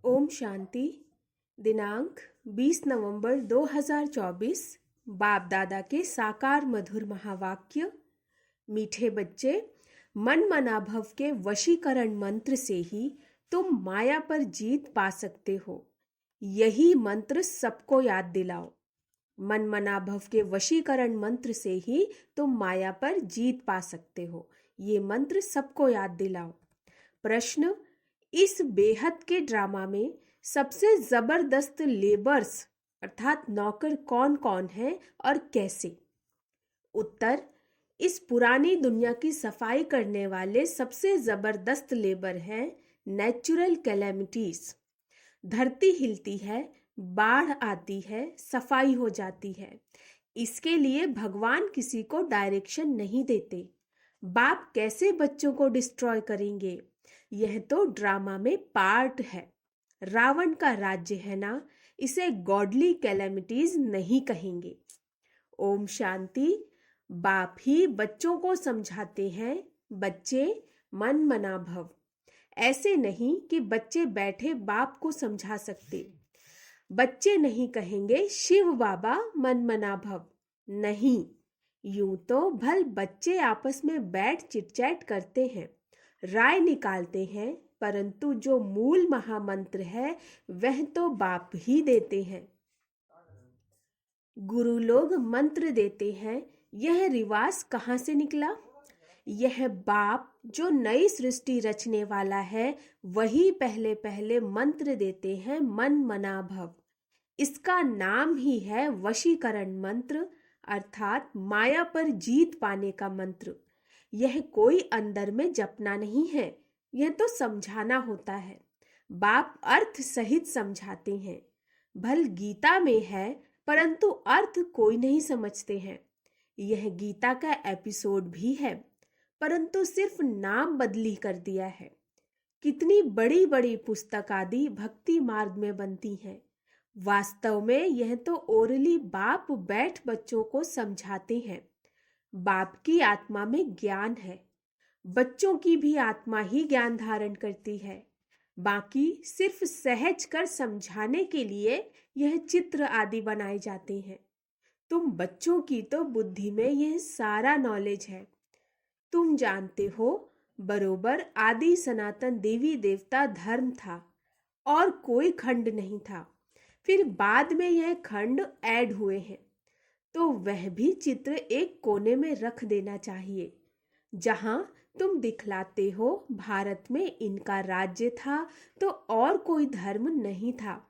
ओम शांति। दिनांक 20 नवंबर 2024। बाप दादा के साकार मधुर महावाक्य। मीठे बच्चे, मन मनाभव के वशीकरण मंत्र से ही तुम माया पर जीत पा सकते हो। यही मंत्र सबको याद दिलाओ। मन मनाभव के वशीकरण मंत्र से ही तुम माया पर जीत पा सकते हो। ये मंत्र सबको याद दिलाओ। प्रश्न: इस बेहद के ड्रामा में सबसे जबरदस्त लेबर्स अर्थात नौकर कौन कौन है और कैसे? उत्तर: इस पुरानी दुनिया की सफाई करने वाले सबसे जबरदस्त लेबर हैं नेचुरल कैलेमिटीज। धरती हिलती है, बाढ़ आती है, सफाई हो जाती है। इसके लिए भगवान किसी को डायरेक्शन नहीं देते। बाप कैसे बच्चों को डिस्ट्रॉय करेंगे? यह तो ड्रामा में पार्ट है। रावण का राज्य है ना, इसे गॉडली कैलेमिटीज नहीं कहेंगे। ओम शांति। बाप ही बच्चों को समझाते हैं, बच्चे मन मना भव। ऐसे नहीं कि बच्चे बैठे बाप को समझा सकते। बच्चे नहीं कहेंगे शिव बाबा मन मना भव। नहीं, यूं तो भल बच्चे आपस में बैठ चिटचैट करते हैं, राय निकालते हैं, परंतु जो मूल महामंत्र है वह तो बाप ही देते हैं। गुरु लोग मंत्र देते हैं, यह रिवाज कहाँ से निकला? यह बाप जो नई सृष्टि रचने वाला है वही पहले पहले मंत्र देते हैं मन मना भव। इसका नाम ही है वशीकरण मंत्र अर्थात माया पर जीत पाने का मंत्र। यह कोई अंदर में जपना नहीं है, यह तो समझाना होता है। बाप अर्थ सहित समझाते हैं। भल गीता में है परंतु अर्थ कोई नहीं समझते हैं। यह गीता का एपिसोड भी है परंतु सिर्फ नाम बदली कर दिया है। कितनी बड़ी बड़ी पुस्तक आदि भक्ति मार्ग में बनती हैं। वास्तव में यह तो ओरली बाप बैठ बच्चों को समझाते हैं। बाप की आत्मा में ज्ञान है, बच्चों की भी आत्मा ही ज्ञान धारण करती है। बाकी सिर्फ सहज कर समझाने के लिए यह चित्र आदि बनाए जाते हैं। तुम बच्चों की तो बुद्धि में यह सारा नॉलेज है। तुम जानते हो बरोबर आदि सनातन देवी देवता धर्म था और कोई खंड नहीं था। फिर बाद में यह खंड ऐड हुए हैं, तो वह भी चित्र एक कोने में रख देना चाहिए। जहां तुम दिखलाते हो भारत में इनका राज्य था तो और कोई धर्म नहीं था।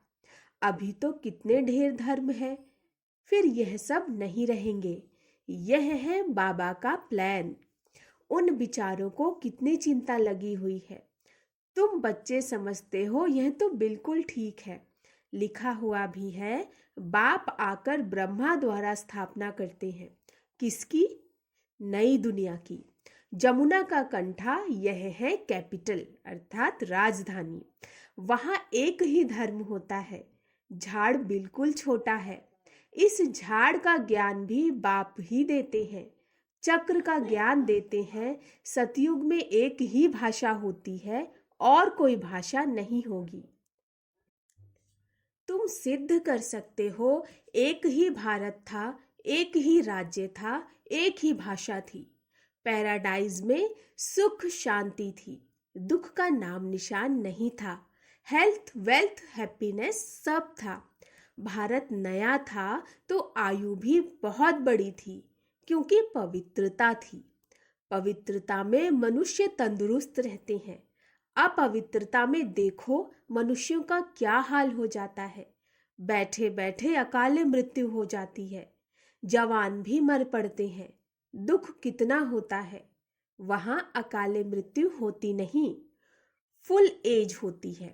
अभी तो कितने ढेर धर्म है, फिर यह सब नहीं रहेंगे। यह है बाबा का प्लान। उन विचारों को कितनी चिंता लगी हुई है। तुम बच्चे समझते हो यह तो बिल्कुल ठीक है। लिखा हुआ भी है बाप आकर ब्रह्मा द्वारा स्थापना करते हैं। किसकी? नई दुनिया की। जमुना का कंठा यह है कैपिटल अर्थात राजधानी। वहां एक ही धर्म होता है। झाड़ बिल्कुल छोटा है। इस झाड़ का ज्ञान भी बाप ही देते हैं। चक्र का ज्ञान देते हैं। सतयुग में एक ही भाषा होती है और कोई भाषा नहीं होगी। तुम सिद्ध कर सकते हो एक ही भारत था, एक ही राज्य था, एक ही भाषा थी। पैराडाइज में सुख शांति थी, दुख का नाम निशान नहीं था। हेल्थ वेल्थ हैप्पीनेस सब था। भारत नया था तो आयु भी बहुत बड़ी थी क्योंकि पवित्रता थी। पवित्रता में मनुष्य तंदुरुस्त रहते हैं। अपवित्रता में देखो मनुष्यों का क्या हाल हो जाता है। बैठे बैठे अकाले मृत्यु हो जाती है। जवान भी मर पड़ते हैं। दुख कितना होता है। वहां अकाले मृत्यु होती नहीं, फुल एज होती है।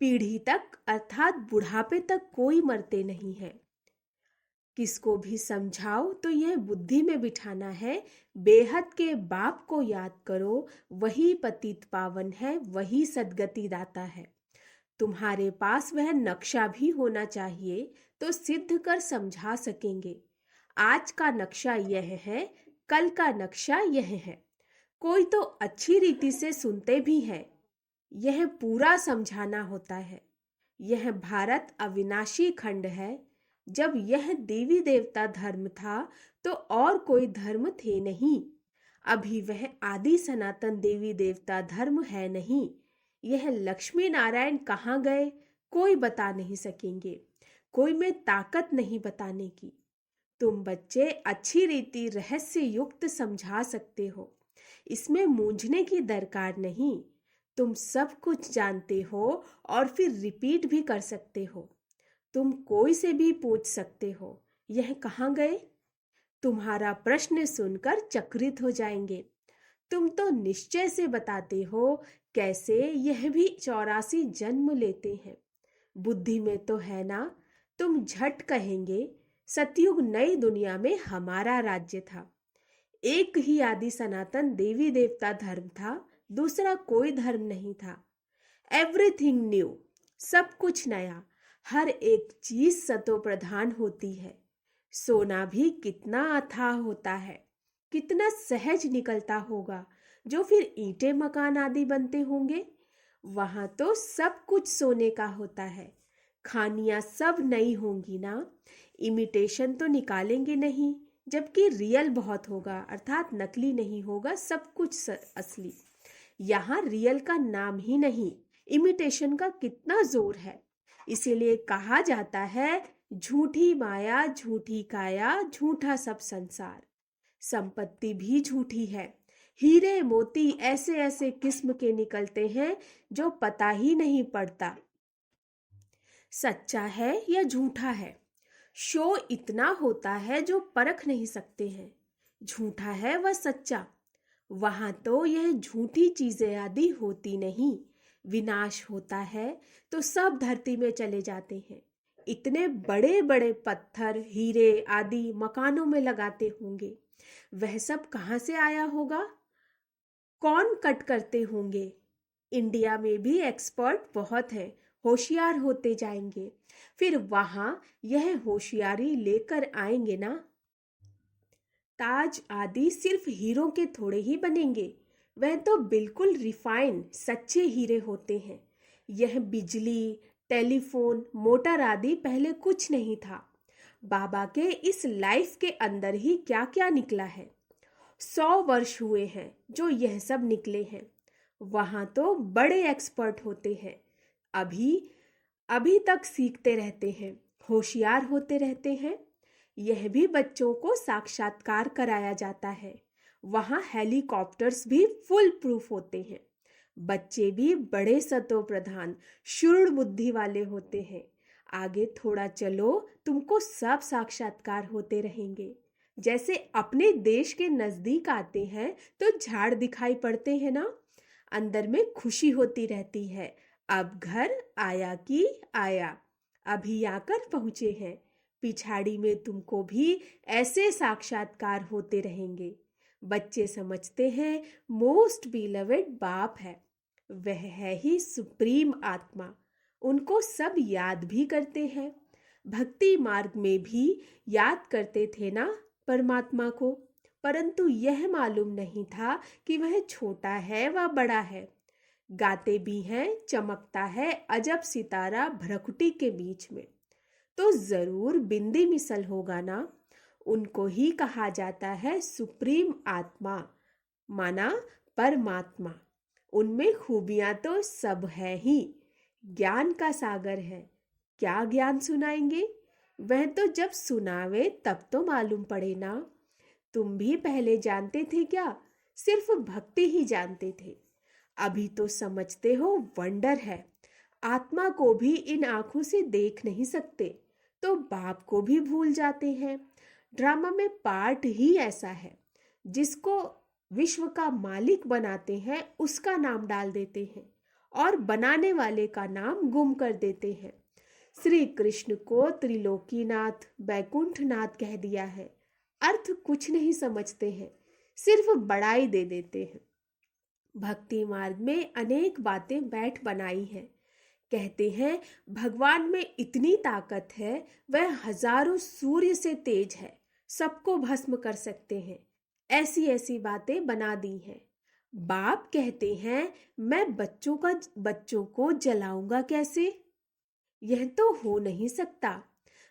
पीढ़ी तक अर्थात बुढ़ापे तक कोई मरते नहीं है। किसको भी समझाओ तो यह बुद्धि में बिठाना है, बेहद के बाप को याद करो, वही पतित पावन है, वही सद्गति दाता है। तुम्हारे पास वह नक्शा भी होना चाहिए तो सिद्ध कर समझा सकेंगे। आज का नक्शा यह है, कल का नक्शा यह है। कोई तो अच्छी रीति से सुनते भी है। यह पूरा समझाना होता है। यह भारत अविनाशी खंड है। जब यह देवी देवता धर्म था तो और कोई धर्म थे नहीं। अभी वह आदि सनातन देवी देवता धर्म है नहीं। यह लक्ष्मी नारायण कहाँ गए कोई बता नहीं सकेंगे। कोई में ताकत नहीं बताने की। तुम बच्चे अच्छी रीति रहस्य युक्त समझा सकते हो। इसमें मूंझने की दरकार नहीं। तुम सब कुछ जानते हो और फिर रिपीट भी कर सकते हो। तुम कोई से भी पूछ सकते हो यह कहाँ गए। तुम्हारा प्रश्न सुनकर चकित हो जाएंगे। तुम तो निश्चय से बताते हो कैसे यह भी 84 जन्म लेते हैं। बुद्धि में तो है ना। तुम झट कहेंगे सतयुग नई दुनिया में हमारा राज्य था। एक ही आदि सनातन देवी देवता धर्म था। दूसरा कोई धर्म नहीं था। Everything new. सब कुछ नया। हर एक चीज सतो प्रधान होती है। सोना भी कितना अथाह होता है। कितना सहज निकलता होगा जो फिर ईंटें मकान आदि बनते होंगे। वहां तो सब कुछ सोने का होता है। खानियां सब नई होंगी ना। इमिटेशन तो निकालेंगे नहीं जबकि रियल बहुत होगा अर्थात नकली नहीं होगा सब कुछ असली। यहाँ रियल का नाम ही नहीं। इमिटेशन का कितना जोर है। इसीलिए कहा जाता है झूठी माया झूठी काया झूठा सब संसार। संपत्ति भी झूठी है। हीरे मोती ऐसे ऐसे किस्म के निकलते हैं जो पता ही नहीं पड़ता सच्चा है या झूठा है। शो इतना होता है जो परख नहीं सकते हैं। झूठा है वह सच्चा। वहां तो यह झूठी चीजें आदि होती नहीं। विनाश होता है तो सब धरती में चले जाते हैं। इतने बड़े बड़े पत्थर हीरे आदि मकानों में लगाते होंगे। वह सब कहाँ से आया होगा। कौन कट करते होंगे। इंडिया में भी एक्सपर्ट बहुत है। होशियार होते जाएंगे। फिर वहां यह होशियारी लेकर आएंगे ना। ताज आदि सिर्फ हीरों के थोड़े ही बनेंगे। वह तो बिल्कुल रिफाइन सच्चे हीरे होते हैं। यह बिजली टेलीफोन मोटर आदि पहले कुछ नहीं था। बाबा के इस लाइफ के अंदर ही क्या क्या निकला है। 100 वर्ष हुए हैं जो यह सब निकले हैं। वहां तो बड़े एक्सपर्ट होते हैं। अभी अभी तक सीखते रहते हैं। होशियार होते रहते हैं। यह भी बच्चों को साक्षात्कार कराया जाता है। वहां हेलीकॉप्टर्स भी फुल प्रूफ होते हैं। बच्चे भी बड़े सतो प्रधान शूर बुद्धि वाले होते हैं। आगे थोड़ा चलो तुमको सब साक्षात्कार होते रहेंगे। जैसे अपने देश के नजदीक आते हैं तो झाड़ दिखाई पड़ते हैं ना। अंदर में खुशी होती रहती है। अब घर आया कि आया। अभी आकर पहुंचे हैं। पिछाड़ी में तुमको भी ऐसे साक्षात्कार होते रहेंगे। बच्चे समझते हैं मोस्ट बिलवेड बाप है। वह है ही सुप्रीम आत्मा। उनको सब याद भी करते हैं। भक्ति मार्ग में भी याद करते थे ना परमात्मा को। परंतु यह मालूम नहीं था कि वह छोटा है व बड़ा है। गाते भी हैं चमकता है अजब सितारा भ्रकुटी के बीच में। तो जरूर बिंदी मिसल होगा ना। उनको ही कहा जाता है सुप्रीम आत्मा माना परमात्मा। उनमें खूबियां तो सब है ही। ज्ञान का सागर है। क्या ज्ञान सुनाएंगे। वह तो जब सुनावे तब तो मालूम पड़े ना। तुम भी पहले जानते थे क्या। सिर्फ भक्ति ही जानते थे। अभी तो समझते हो वंडर है। आत्मा को भी इन आंखों से देख नहीं सकते तो बाप को भी भूल जाते हैं। ड्रामा में पार्ट ही ऐसा है। जिसको विश्व का मालिक बनाते हैं उसका नाम डाल देते हैं और बनाने वाले का नाम गुम कर देते हैं। श्री कृष्ण को त्रिलोकीनाथ बैकुंठनाथ कह दिया है। अर्थ कुछ नहीं समझते हैं। सिर्फ बड़ाई दे देते हैं। भक्ति मार्ग में अनेक बातें बैठ बनाई हैं। कहते हैं भगवान में इतनी ताकत है वह हजारों सूर्य से तेज है। सबको भस्म कर सकते हैं। ऐसी ऐसी बातें बना दी हैं। बाप कहते हैं मैं बच्चों को जलाऊंगा कैसे। यह तो हो नहीं सकता।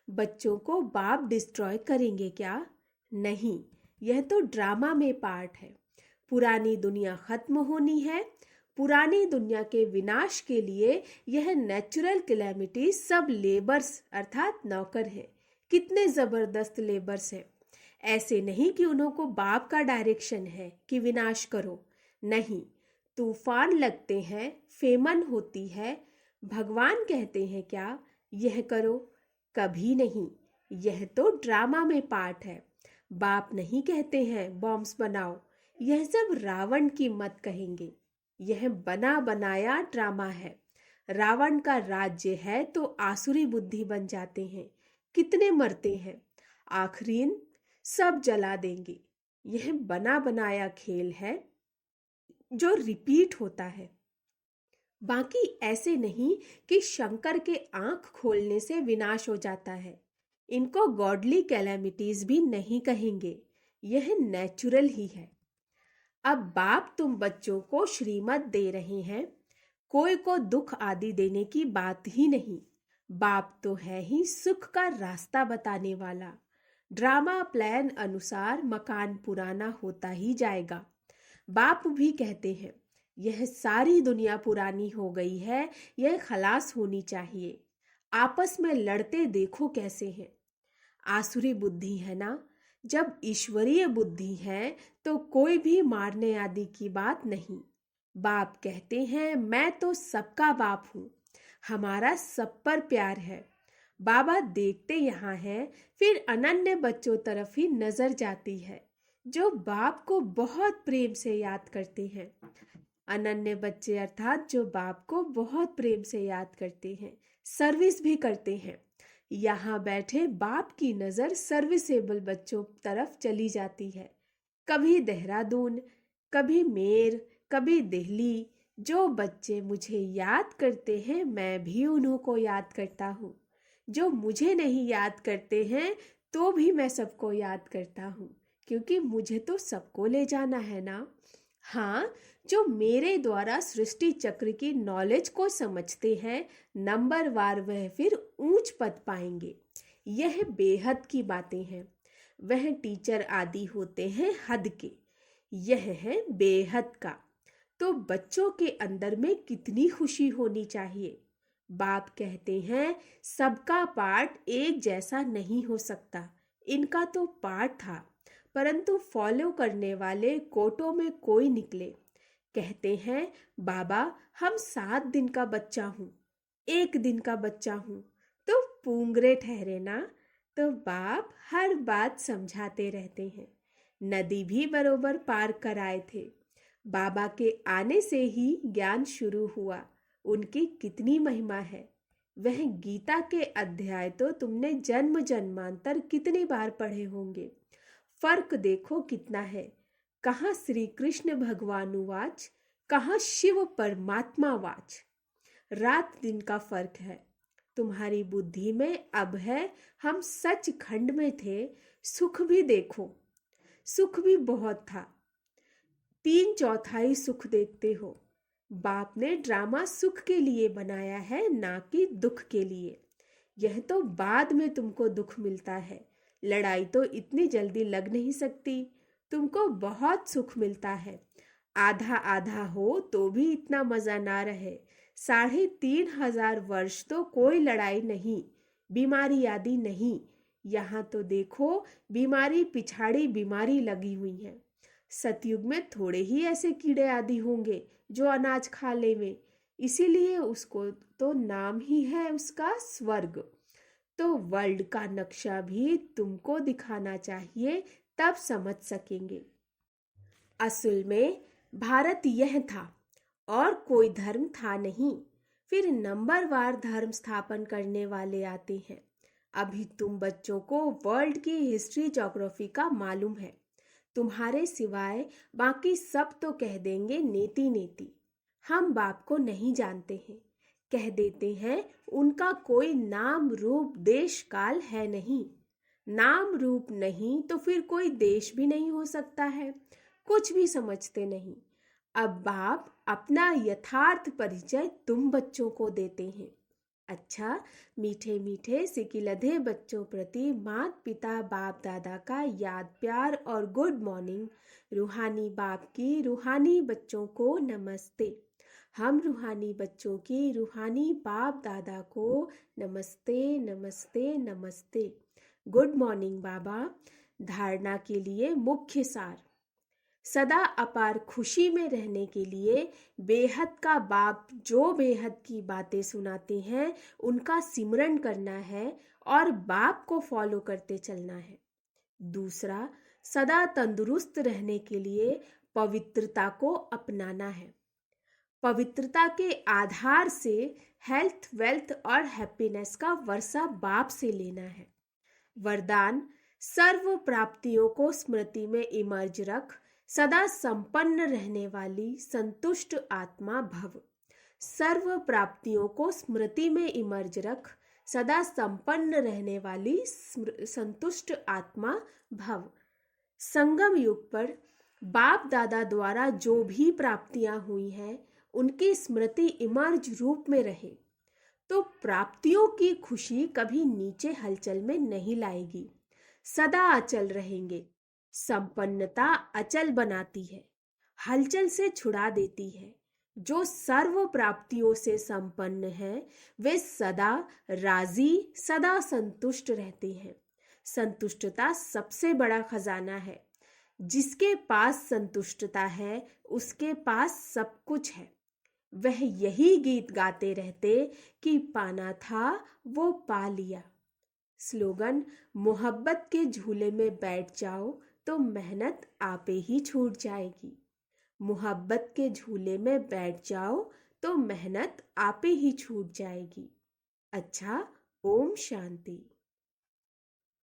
बच्चों को बाप डिस्ट्रॉय करेंगे क्या? नहीं, यह तो ड्रामा में पार्ट है। पुरानी दुनिया खत्म होनी है। पुरानी दुनिया के विनाश के लिए यह नेचुरल कैलेमिटी सब लेबर्स अर्थात नौकर हैं। कितने जबरदस्त लेबर्स हैं। ऐसे नहीं कि उन्हों को बाप का डायरेक्शन है कि विनाश करो। नहीं, तूफान लगते हैं, फेमन होती है। भगवान कहते हैं क्या यह करो? कभी नहीं। यह तो ड्रामा में पार्ट है। बाप नहीं कहते हैं बॉम्ब्स बनाओ। यह सब रावण की मत कहेंगे। यह बना बनाया ड्रामा है। रावण का राज्य है तो आसुरी बुद्धि बन जाते हैं। कितने मरते हैं, आखिरीन सब जला देंगे। यह बना बनाया खेल है जो रिपीट होता है। बाकी ऐसे नहीं कि शंकर के आंख खोलने से विनाश हो जाता है। इनको गॉडली कैलेमिटीज भी नहीं कहेंगे। यह नेचुरल ही है। अब बाप तुम बच्चों को श्रीमत दे रहे हैं। कोई को दुख आदि देने की बात ही नहीं। बाप तो है ही सुख का रास्ता बताने वाला। ड्रामा प्लान अनुसार मकान पुराना होता ही जाएगा। बाप भी कहते हैं यह सारी दुनिया पुरानी हो गई है, यह खलास होनी चाहिए। आपस में लड़ते देखो कैसे हैं। आसुरी बुद्धि है ना। जब ईश्वरीय बुद्धि है तो कोई भी मारने आदि की बात नहीं। बाप कहते हैं मैं तो सबका बाप हूँ, हमारा सब पर प्यार है। बाबा देखते यहाँ है, फिर अनन्य बच्चों तरफ ही नजर जाती है जो बाप को बहुत प्रेम से याद करते हैं। अनन्य बच्चे अर्थात जो बाप को बहुत प्रेम से याद करते हैं, सर्विस भी करते हैं। यहाँ बैठे बाप की नज़र सर्विसेबल बच्चों तरफ चली जाती है। कभी देहरादून, कभी मेर, कभी दिल्ली। जो बच्चे मुझे याद करते हैं मैं भी उन्हों को याद करता हूँ। जो मुझे नहीं याद करते हैं तो भी मैं सबको याद करता हूँ, क्योंकि मुझे तो सबको ले जाना है ना। हाँ, जो मेरे द्वारा सृष्टि चक्र की नॉलेज को समझते हैं नंबर वार वह फिर ऊंच पद पाएंगे। यह बेहद की बातें हैं। वह टीचर आदि होते हैं हद के, यह है बेहद का। तो बच्चों के अंदर में कितनी खुशी होनी चाहिए। बाप कहते हैं सबका पार्ट एक जैसा नहीं हो सकता। इनका तो पार्ट था, परंतु फॉलो करने वाले कोटों में कोई निकले। कहते हैं बाबा हम 7 दिन का बच्चा हूँ, 1 दिन का बच्चा हूँ तो पूंगरे ठहरे ना। तो बाप हर बात समझाते रहते हैं। नदी भी बरोबर पार कराए थे। बाबा के आने से ही ज्ञान शुरू हुआ। उनकी कितनी महिमा है। वह गीता के अध्याय तो तुमने जन्म जन्मांतर कितनी बार पढ़े होंगे। फर्क देखो कितना है। कहाँ श्री कृष्ण भगवानुवाच, कहाँ शिव परमात्मा वाच। रात दिन का फर्क है। तुम्हारी बुद्धि में अब है, हम सच खंड में थे। सुख भी देखो, सुख भी बहुत था। 3/4 सुख देखते हो। बाप ने ड्रामा सुख के लिए बनाया है, ना कि दुख के लिए। यह तो बाद में तुमको दुख मिलता है। लड़ाई तो इतनी जल्दी लग नहीं सकती। तुमको बहुत सुख मिलता है। आधा आधा हो तो भी इतना मजा ना रहे। 3,500 वर्ष तो कोई लड़ाई नहीं, बीमारी आदि नहीं। यहाँ तो देखो बीमारी पिछाड़ी बीमारी लगी हुई है। सतयुग में थोड़े ही ऐसे कीड़े आदि होंगे जो अनाज खा लेवे, इसीलिए उसको तो नाम ही है उसका स्वर्ग। तो वर्ल्ड का नक्शा भी तुमको दिखाना चाहिए, तब समझ सकेंगे। असल में भारत यह था और कोई धर्म था नहीं। फिर नंबरवार धर्म स्थापन करने वाले आते हैं। अभी तुम बच्चों को वर्ल्ड की हिस्ट्री ज्योग्राफी का मालूम है। तुम्हारे सिवाय बाकी सब तो कह देंगे नेति नेति। हम बाप को नहीं जानते हैं, कह देते हैं उनका कोई नाम रूप देश काल है नहीं। नाम रूप नहीं तो फिर कोई देश भी नहीं हो सकता है। कुछ भी समझते नहीं। अब बाप अपना यथार्थ परिचय तुम बच्चों को देते हैं। अच्छा, मीठे मीठे सिकिलधे बच्चों प्रति माता पिता बाप दादा का याद प्यार और गुड मॉर्निंग। रूहानी बाप की रूहानी बच्चों को नमस्ते। हम रूहानी बच्चों की रूहानी बाप दादा को नमस्ते नमस्ते नमस्ते। गुड मॉर्निंग बाबा। धारणा के लिए मुख्य सार। सदा अपार खुशी में रहने के लिए बेहद का बाप जो बेहद की बातें सुनाते हैं उनका सिमरन करना है और बाप को फॉलो करते चलना है। दूसरा, सदा तंदुरुस्त रहने के लिए पवित्रता को अपनाना है। पवित्रता के आधार से हेल्थ वेल्थ और हैप्पीनेस का वर्षा बाप से लेना है। वरदान, सर्व प्राप्तियों को स्मृति में इमर्ज रख, सदा संपन्न रहने वाली संतुष्ट आत्मा भव। सर्व प्राप्तियों को स्मृति में इमर्ज रख, सदा संपन्न रहने वाली संतुष्ट आत्मा भव। संगम युग पर बाप दादा द्वारा जो भी प्राप्तियां हुई हैं उनकी स्मृति इमर्ज रूप में रहे तो प्राप्तियों की खुशी कभी नीचे हलचल में नहीं लाएगी, सदा अचल रहेंगे। संपन्नता अचल बनाती है, हलचल से छुड़ा देती है। जो सर्व प्राप्तियों से संपन्न है वे सदा राजी सदा संतुष्ट रहते हैं। संतुष्टता सबसे बड़ा खजाना है। जिसके पास संतुष्टता है उसके पास सब कुछ है। वह यही गीत गाते रहते कि पाना था वो पा लिया। स्लोगन, मोहब्बत के झूले में बैठ जाओ तो मेहनत आपे ही छूट जाएगी। मोहब्बत के झूले में बैठ जाओ तो मेहनत आपे ही छूट जाएगी। अच्छा, ओम शांति।